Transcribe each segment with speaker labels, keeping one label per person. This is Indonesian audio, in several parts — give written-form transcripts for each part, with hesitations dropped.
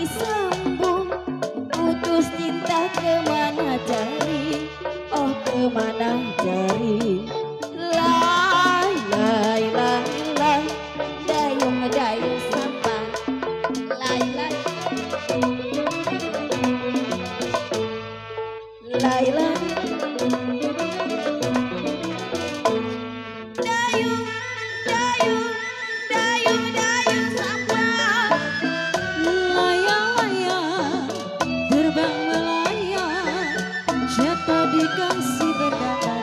Speaker 1: disambung, putus cinta kemana cari, oh kemana cari. Lai lai lai lai, dayung dayung sampan. Lai lai lai lai.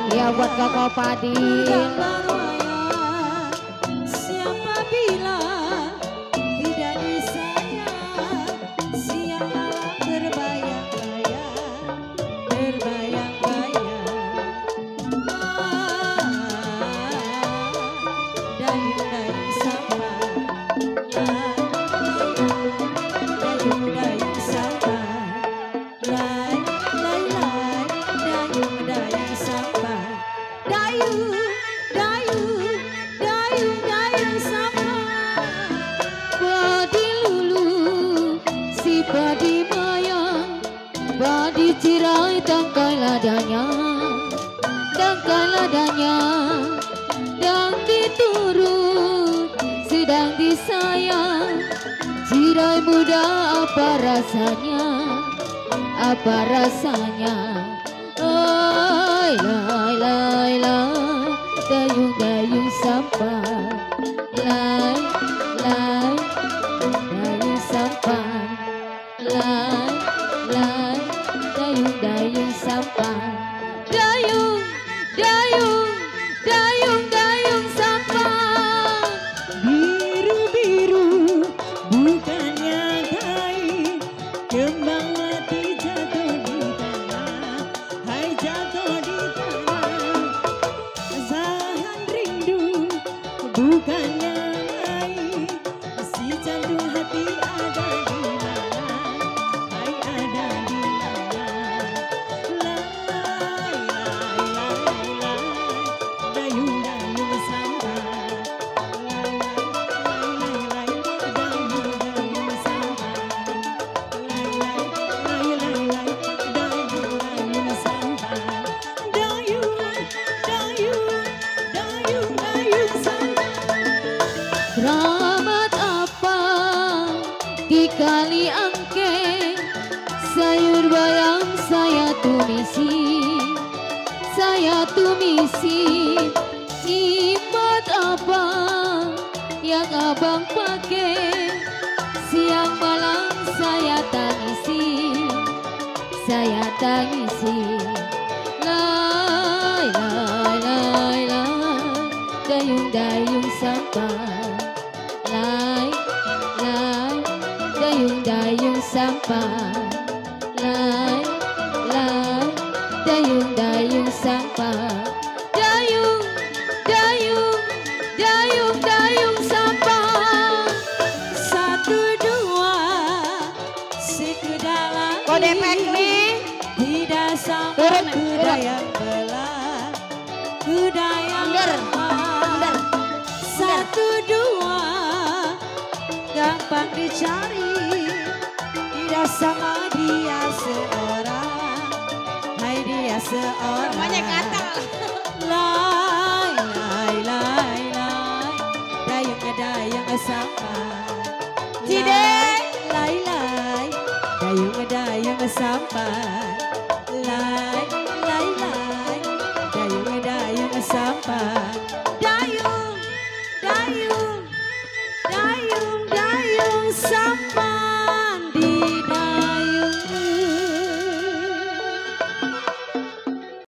Speaker 1: Ya buat Koko Fadil.
Speaker 2: Siapa bilang tidak disayang, siang malam terbayang-bayang, terbayang-bayang. Dayung-dayung sampan, dayung-dayung sampan, dayung-dayung sampan. Dayung, dayung, dayung, dayung sampan.
Speaker 1: Padi lulu, si padi mayang, padi cirai tangkai ladanya, tangkai ladanya, dan diturut, sedang disayang. Cirai muda apa rasanya, apa rasanya? Lai lai lai lai, dayung dayung sampan. Lai lai dayung sampan. Lai lai dayung dayung sampan. Dayung dayung dayung dayung sampan.
Speaker 2: Biru biru bukannya kain, kembang mati jatuh di tanah, hai jatuh di tanah. Asahan rindu bukannya main, si jantung hati ada di mana, hai ada di mana. Lai lai lai lai, dayung dayung sampan. Lai lai lai lai, dayung dayung sampan. Lai lai lai lai, dayung dayung sampan. Dayung dayung dayung dayung sampan.
Speaker 1: Keramat apa di kali angke, sayur bayam saya tumisi, saya tumisi. Jimat apa yang abang pakai, siang malam saya tangisi, saya tangisi. Lai lai lai lai, dayung dayung sampan. Lai lai dayung dayung sampan. Lai lai dayung dayung sampan. Dayung dayung dayung dayung sampan.
Speaker 2: Satu dua sekedar lagi,
Speaker 1: Kode pek nih.
Speaker 2: tidak sama
Speaker 1: Turun,
Speaker 2: kuda
Speaker 1: turun.
Speaker 2: yang belah, kuda yang
Speaker 1: Under,
Speaker 2: lemah.
Speaker 1: under.
Speaker 2: Satu dua gampang dicari, tidak sama dia seorang, hai dia seorang.
Speaker 1: Namanya kata.
Speaker 2: Lai lai lai lai, dayung dayung sampan.
Speaker 1: Cideng.
Speaker 2: Lai lai, dayung dayung sampan. Lai